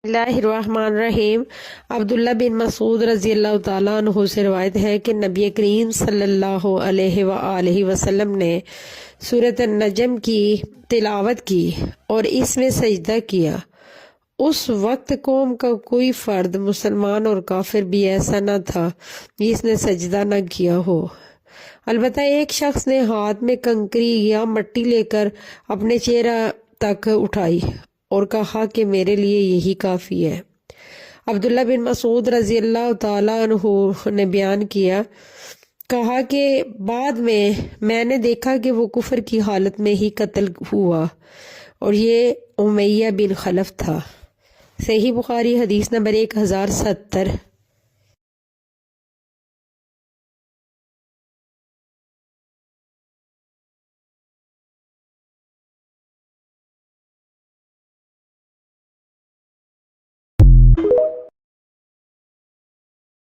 اللہ الرحمن الرحیم۔ عبداللہ بن مسعود رضی اللہ تعالیٰ عنہ سے روایت ہے کہ نبی کریم صلی اللہ علیہ وآلہ وسلم نے سورۃ النجم کی تلاوت کی اور اس میں سجدہ کیا۔ اس وقت قوم کا کوئی فرد مسلمان اور کافر بھی ایسا نہ تھا جس نے سجدہ نہ کیا ہو، البتہ ایک شخص نے ہاتھ میں کنکری یا مٹی لے کر اپنے چہرہ تک اٹھائی اور کہا کہ میرے لیے یہی کافی ہے۔ عبداللہ بن مسعود رضی اللہ تعالیٰ عنہ نے بیان کیا، کہا کہ بعد میں نے دیکھا کہ وہ کفر کی حالت میں ہی قتل ہوا اور یہ امیہ بن خلف تھا۔ صحیح بخاری حدیث نمبر 1070۔